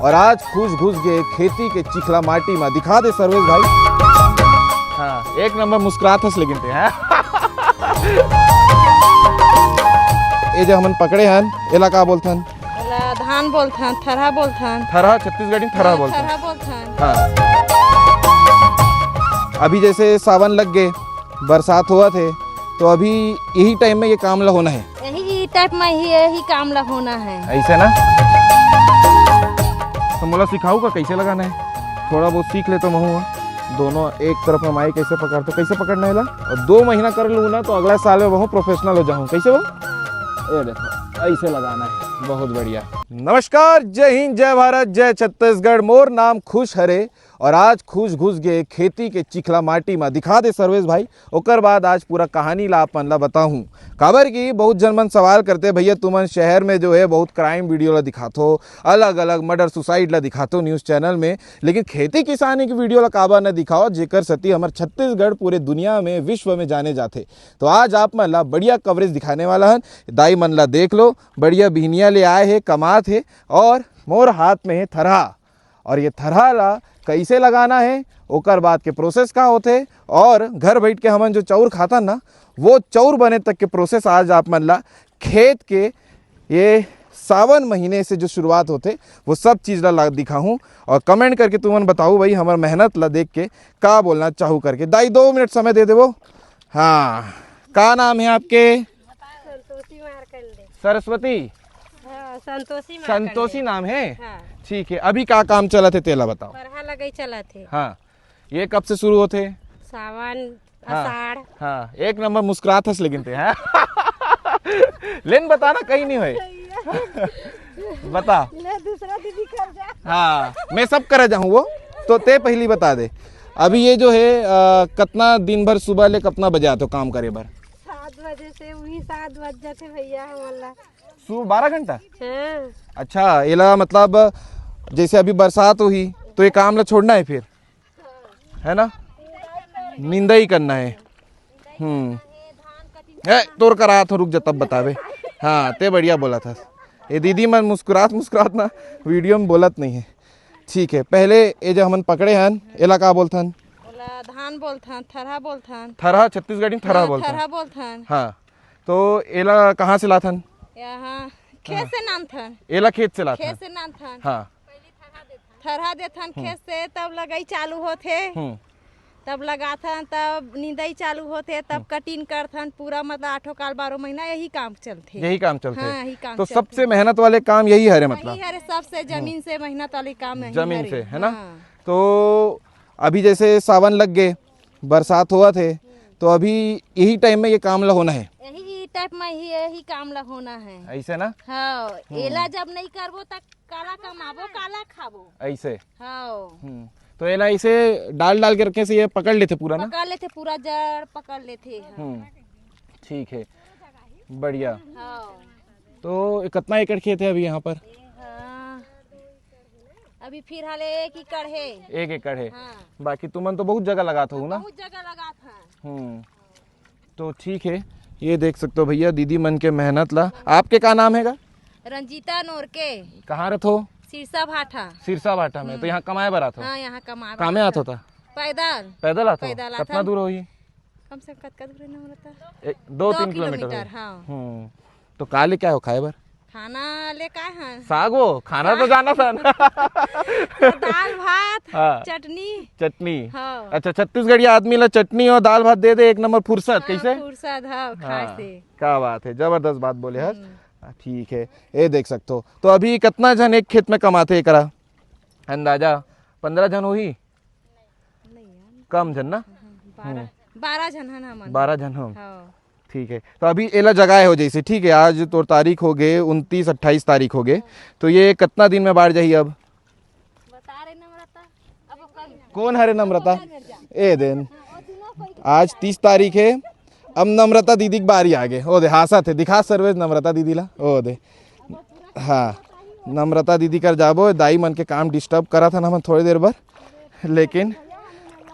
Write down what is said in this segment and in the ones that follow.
और आज घुस गए खेती के चिखला माटी में। दिखा दे सर्वेश भाई। हाँ, एक नंबर मुस्कुरात हंस लेकिन थे हैं। ये जो हमन पकड़े हन एला का बोलथन? एला धान बोलथन, थरहा बोलथन। थरहा छत्तीसगढ़ी में थरहा बोलथन। थरहा बोलथन। हाँ। अभी जैसे सावन लग गए, बरसात हुआ थे, तो अभी यही टाइम में ये काम ला होना है। यही टाइप में यही काम ला होना है। ऐसे ना? तो मोला सिखाऊ का कैसे लगाना है? थोड़ा बहुत सीख ले तो महू दोनों एक तरफ में माई कैसे पकड़ते, कैसे पकड़ना है ला? और 2 महीना कर लूँ ना तो अगला साल में बहुत प्रोफेशनल हो जाऊँ। कैसे वो? ये देखो ऐसे लगाना है। बहुत बढ़िया। नमस्कार, जय हिंद, जय भारत, जय छत्तीसगढ़। मोर नाम खुश हरे और आज घुस गए खेती के चिखला माटी में। दिखा दे सर्वेश भाई। ओकर बाद आज पूरा कहानी ला अपन ला बताऊँ। काबर की बहुत जन मन सवाल करते, भैया तुमन शहर में जो है बहुत क्राइम वीडियो ला दिखातो, अलग अलग मर्डर सुसाइड ला दिखातो न्यूज़ चैनल में, लेकिन खेती किसानी की वीडियो ला काबर न दिखाओ, जेकर सती हमार छत्तीसगढ़ पूरे दुनिया में विश्व में जाने जाते। तो आज आप मन ला बढ़िया कवरेज दिखाने वाला हन। दाई मन ला देख लो, बढ़िया बिहनिया ले आए है, कमात है, और मोर हाथ में है थरहा। और ये थरहा ला कैसे लगाना है, ओकर बाद के प्रोसेस का होते, और घर बैठ के हमन जो चाउर खाता ना, वो चाउर बने तक के प्रोसेस आज आप मन ला खेत के ये सावन महीने से जो शुरुआत होते वो सब चीज़ ला दिखाऊँ। और कमेंट करके तुमन बताओ भाई हमार मेहनत ला देख के का बोलना चाहूँ करके। दाई 2 मिनट समय दे देवो। हाँ, का नाम है आपके? संतोषी मारकंडे। सरस्वती? हाँ, संतोषी संतोषी नाम है। हाँ। ठीक है, अभी का काम चला थे तेला बताओ। परहा लगे चला थे। हाँ, ये कब से शुरू होते? सावन, हाँ, अषाढ़। हाँ, एक नंबर मुस्कुरात हंस लेकिन थे हैं। लेन बताना कहीं नहीं हुए। बता। ले दूसरा दीदी कर जा। हाँ, मैं सब कर जाऊँ वो तो ते पहली बता दे। अभी ये जो है कितना दिन भर सुबह ले कितना बजे आते हो काम करे भर? 7 बजे से वही 7 बज जाते भैया हमारा। सुबह 12 घंटा? हाँ। अच्छा, एला मतलब जैसे अभी बरसात हुई तो ये काम ला छोड़ना है फिर, है ना? निंदा ही करना है। तोर करा तो रुक जा तब बतावे। हाँ, ते बढ़िया बोला था। ये दीदी मन मुस्कुरात ना वीडियो में बोलत नहीं है। ठीक है, पहले ये जो हमन पकड़े हन एला का बोलथन? एला धान बोलथन, थरहा बोलथन। थरहा छत्तीसगढ़ी में थरहा बोलथन। थरहा बोलथन। हाँ, तो एला कहाँ से लाथन? यहाँ खेत से नाम थन। एला खेत से लाथन? खेत से नाम थन। हाँ, थरहा देथन खेत से, तब लगाई चालू होथे, तब लगाथन, तब निंदाई चालू होते, तब कटिंग करथन। पूरा मतलब 8 काल 12 महीना यही काम चलते। यही काम चलते। हाँ, यही काम तो चलते। सबसे मेहनत वाले काम यही है मतलब? यही है, सबसे जमीन से मेहनत वाली काम है। जमीन से, है ना? तो अभी जैसे सावन लग गए, बरसात हुआ थे, तो अभी यही टाइम में ये काम ला होना है। यही टाइप में यही काम ला होना है। ऐसे ना? हाँ, एला जब नहीं करबो तब काला कमाबो, काला खाबो। ऐसे? हाँ। तो एला ऐसे डाल के रखे से ये पकड़ लेते पूरा ना? पकड़ लेते, पूरा जड़ पकड़ लेते। ठीक है, बढ़िया। हाँ। तो कितना एकड़ खेत है अभी यहाँ पर? हाँ, अभी फिर हाल 1 एकड़ है। 1 एकड़ है। हाँ। बाकी तुमन तो बहुत जगह लगाते हो ना? बहुत जगह लगा था। तो ठीक है, ये देख सकते हो भैया दीदी मन के मेहनत ला। आपके का नाम हैगा? रंजीता नोरके। कहाँ रहते हो? सिरसा भाटा। सिरसा भाटा में। तो यहाँ कमाए बर आते हो? हाँ, यहाँ कमा। कामे आते होता? पैदल। पैदल आते हो? पैदल आता। कितना दूर होगी? कम से कम कितना दूर नहीं रहता? 2-3 किलोमीटर। 2 किलोमीटर। हाँ। तो काले क्या हो खाए बर? खाना ले का है? सागो खाना तो जाना था ना। दाल भात। हाँ। चटनी। हाँ। अच्छा, छत्तीसगढ़ी आदमी ला चटनी और दाल भात दे दे, एक नंबर फुर्सत। कैसे? फुर्सत है खाए से। क्या बात है, जबरदस्त बात बोले हर। ठीक है, ये देख सकते हो। तो अभी कितना जन एक खेत में कमाते करा अंदाजा? 15 जन हो ही? कम जन ना? 12 जन है ना? 12 जन हो। हाँ। ठीक है, तो अभी एला जगह हो जैसे, ठीक है, आज तो तारीख हो गए 29-28 तारीख हो गए, तो ये कितना दिन में बाढ़ जाइए अब? बता रहे नम्रता। अब कौन हरे नम्रता? ए दिन आज 30 तारीख है। अब नम्रता दीदी की बारी आगे। ओ दे हासा थे, दिखा सर्वेश नम्रता दीदी ला। ओ दे, हाँ, नम्रता दीदी कर जाबो। दाई मन के काम डिस्टर्ब करा था ना मन थोड़ी देर बर, लेकिन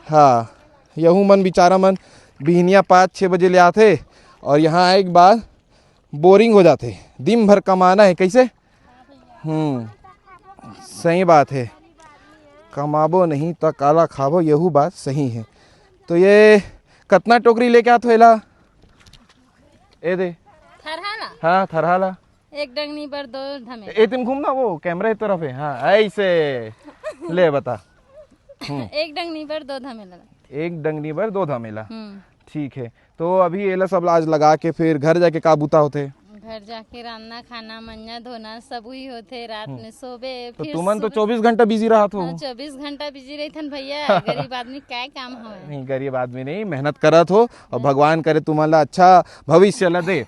हाँ, यहू मन बेचारा मन बिहनिया 5-6 बजे ले आते और यहाँ आए के बाद बोरिंग हो जाते। दिन भर कमाना है कैसे। सही बात है, कमाबो नहीं तो काला खाबो, यहू बात सही है। तो ये कितना टोकरी लेके आत होएला? ए दे थरहाला हाँ थरहाला एक डंगनी पर 2 धमे ए तुम घूमना वो कैमरे की तरफ है, हाँ ऐसे ले बता। एक डंगनी पर 2 धमेला। एक डंगनी भर 2 धमेला, ठीक है। तो अभी ये सब आज लगा के फिर घर जाके काबूता होते? घर जाके रान्ना खाना मंजा धोना सब ही होते, रात में सोबे तो फिर तुमन तो 24 घंटा बिजी रहा हो। 24 घंटा बिजी रही थन भैया, गरीब आदमी क्या काम हवे। नहीं गरीब आदमी नहीं, मेहनत करत हो और भगवान करे तुम्हारा अच्छा भविष्य ला दे,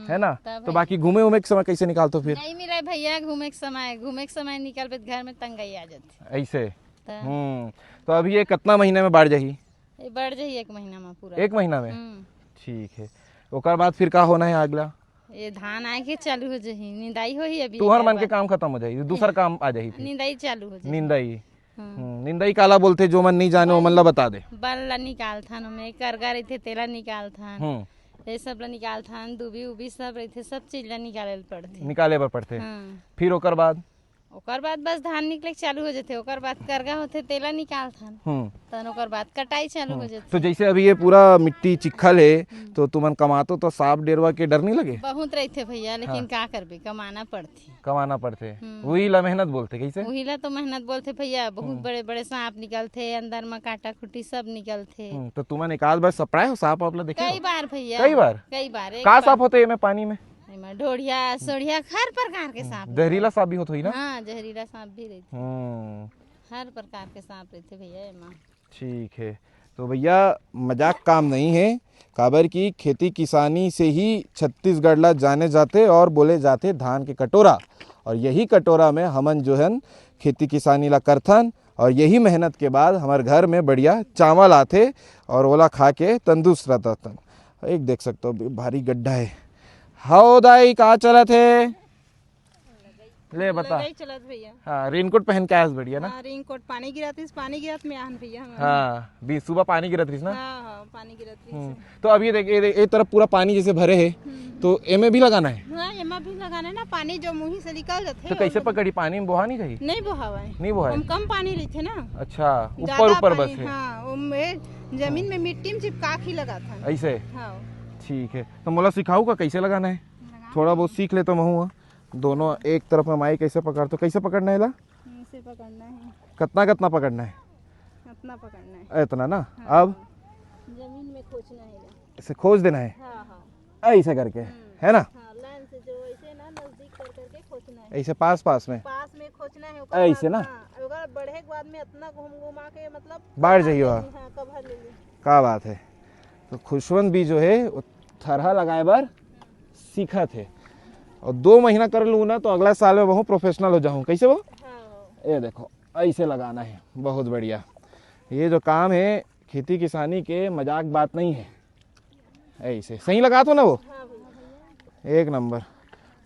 है ना। तो बाकी घूमे उमे के समय कैसे निकालते फिर? नहीं मिले भैया घूमे के समय निकल पे घर में तंगई आ जाती ऐसे। तो अभी ये कितना महीने में बाढ़ जाही? ये बढ़ जाही 1 महीना में पूरा। 1 महीना में, ठीक है। ओकर बाद फिर का होना है अगला? ये धान आए के चालू हो जाही, निंदाई हो ही अभी। तुहर मन के काम खत्म हो जाही, दूसरा काम आ जाही फिर? निंदाई चालू हो जाही। निंदाई, निंदाई काला बोलते? जो मन नहीं जाने वो मन ला बता दे। बल ला निकाल थान में करगा रही थे, तेला निकाल थान, ये सब ला निकाल थान, दूबी उबी सब रही थे, सब चीज ला निकाले पड़ते, निकाले पर पड़ते। फिर ओकर बाद बस धान निकले चालू हो जाते, ओकर बाद करगा होते, तेला निकाल थान, तन ओकर बाद कटाई चालू हो जाती। तो जैसे अभी ये पूरा मिट्टी चिखल है तो तुमन कमातो तो सांप डेरवा के डर नहीं लगे? बहुत रही थे भैया, लेकिन का करबे, कमाना पड़ती। कमाना पड़ते, वही ला मेहनत बोलते। कैसे? वही ला तो मेहनत बोलते भैया, बहुत बड़े बड़े सांप निकलते, अंदर में काटा खुटी सब निकलते। तो तुमन एक आध बार सपराए हो सांप आपला देखे? कई बार भैया, कई बार। का सांप होते में पानी में? ढोढ़िया सोढ़िया हर प्रकार के सांप। जहरीला सांप भी होते ना? हाँ जहरीला सांप भी रहते, हर प्रकार के सांप रहते भैया एमा। ठीक है। तो भैया मजाक काम नहीं है, काबर की खेती किसानी से ही छत्तीसगढ़ ला जाने जाते और बोले जाते धान के कटोरा। और यही कटोरा में हमन जो है खेती किसानी ला करथन और यही मेहनत के बाद हमारे घर में बढ़िया चावल आते और ओला खा के तंदुरुस्त रहता। एक देख सकते हो भारी गड्ढा है। हाओ दाई कहाँ चलत है? ले बता। चलत भैया। हाँ रेनकोट पहन के आयस बढ़िया ना? रेनकोट पानी गिरत में आन भैया। हाँ बीस सुबह पानी गिरत रही ना? हाँ पानी गिरत। तो अब ये देख ये तरफ पूरा पानी जैसे भरे है तो एमे भी लगाना है? हाँ एमे भी लगाना है ना, पानी जो मुंह से निकल जाते। तो कैसे पकड़ी? पानी में बोहा नहीं चाहिए? नहीं बोहावा है, नहीं बोहा है, कम पानी लेते ना। अच्छा ऊपर बस है। हाँ जमीन में मिट्टी में चिपका के लगा था ऐसे। हाँ ठीक है। तो मोला सिखाऊ का कैसे लगाना है? थोड़ा बहुत सीख ले तो महू दोनों एक तरफ में माई कैसे पकड़, तो कैसे पकड़ना है? ऐसे पकड़ना है। कितना पकड़ना है? इतना पकड़ना है, इतना ना। हाँ। अब जमीन में खोजना है, इसे खोज देना है। हाँ हाँ ऐसे करके, है ना? हाँ, लाइन से जो ऐसे ना नजदीक कर करके खोजना है, ऐसे पास में खोजना है ऐसे ना। अगर बढ़े के बाद में इतना घुमा के मतलब बाढ़ जाइए वहाँ। हाँ, कवर ले ली। क्या बात है। तो खुशवंत भी जो है वो थरहा लगाए बार सीखा थे और 2 महीना कर लूँ ना तो अगला साल में बहुत प्रोफेशनल हो जाऊँ। कैसे वो? हाँ। ये देखो ऐसे लगाना है, बहुत बढ़िया। ये जो काम है खेती किसानी के मजाक बात नहीं है, ऐसे सही लगा तो ना वो। हाँ, एक नंबर।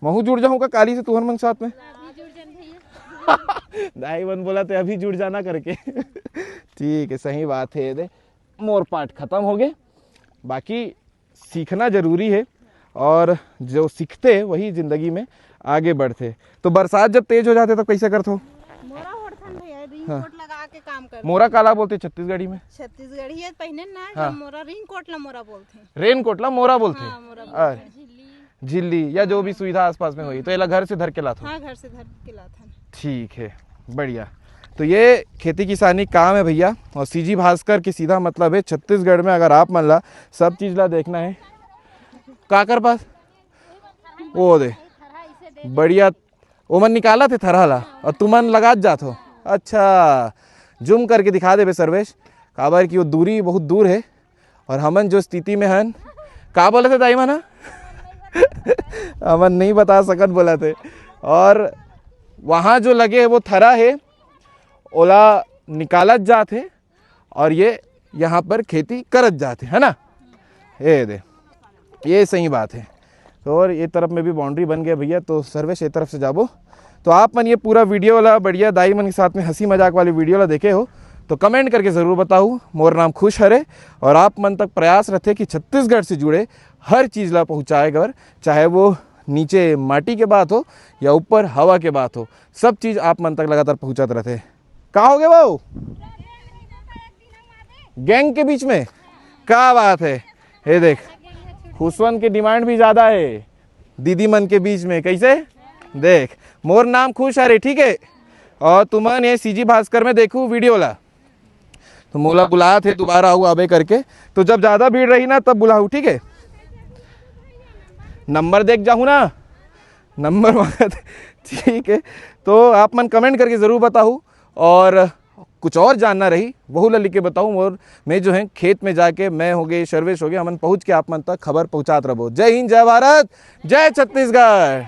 महू जुड़ जाऊँ का काली से तुहर मन साथ में? दाई बन बोला तो अभी जुड़ जाना करके। ठीक है सही बात है। दे मोर पाठ खत्म हो गए, बाकी सीखना जरूरी है और जो सीखते वही जिंदगी में आगे बढ़ते। तो बरसात जब तेज हो जाते तो कैसे करते हो? मोरा ओढ़थन भैया, रेनकोट लगा के काम कर। मोरा काला बोलते छत्तीसगढ़ी में? छत्तीसगढ़ी है पहने ना। हाँ। मोरा रेनकोट ला मोरा बोलते हैं। रेनकोट ला मोरा बोलते? हाँ, मोरा बोलते हैं। झिल्ली या जो भी सुविधा आसपास में हुई तो ये घर से धर के लाता? हाँ घर से धर के लाथन। ठीक है बढ़िया। तो ये खेती किसानी काम है भैया और सीजी भास्कर की सीधा मतलब है छत्तीसगढ़ में अगर आप मन ला सब चीज ला देखना है काकर पास वो दे बढ़िया वो मन निकाला थे थरहा ला और तुमन लगा जात हो। अच्छा जूम करके दिखा दे बे सर्वेश, काबर की वो दूरी बहुत दूर है और हमन जो स्थिति में हन का बोले थे दाई मना हमन नहीं बता सकत बोला थे। और वहाँ जो लगे है वो थरा है, ओला निकालत जाते और ये यहाँ पर खेती करत जाते, है ना? ये दे ये सही बात है। तो और ये तरफ में भी बाउंड्री बन गया भैया, तो सर्वेश ये तरफ से जाबो। तो आप मन ये पूरा वीडियो वाला बढ़िया दाई मन के साथ में हंसी मजाक वाली वीडियो ला देखे हो तो कमेंट करके ज़रूर बताऊँ। मोर नाम खुश हरे और आप मन तक प्रयास रखे कि छत्तीसगढ़ से जुड़े हर चीज़ ला पहुँचाए कर, चाहे वो नीचे माटी के बात हो या ऊपर हवा के बात हो, सब चीज़ आप मन तक लगातार पहुँचाते रहते। कहाँ हो गए वो गैंग के बीच में? क्या बात है, ये देख खुशवन की डिमांड भी ज़्यादा है दीदी मन के बीच में। कैसे देख मोर नाम खुश है रे, ठीक है। और तुमन ये सीजी भास्कर में देखू वीडियो ला तो मोला बुलाया थे दोबारा आऊ आबे करके, तो जब ज़्यादा भीड़ रही ना तब बुलाऊ, ठीक है। नंबर देख जाऊँ ना, नंबर मांगा थे, ठीक है। तो आप मन कमेंट करके ज़रूर बताऊँ, और कुछ और जानना रही वहू ला लिख के बताऊँ। और मैं जो है खेत में जाके मैं हो गए सर्वेश हो गए, हमन पहुँच के आप मन तक खबर पहुँचात रहो। जय हिंद, जय भारत, जय छत्तीसगढ़।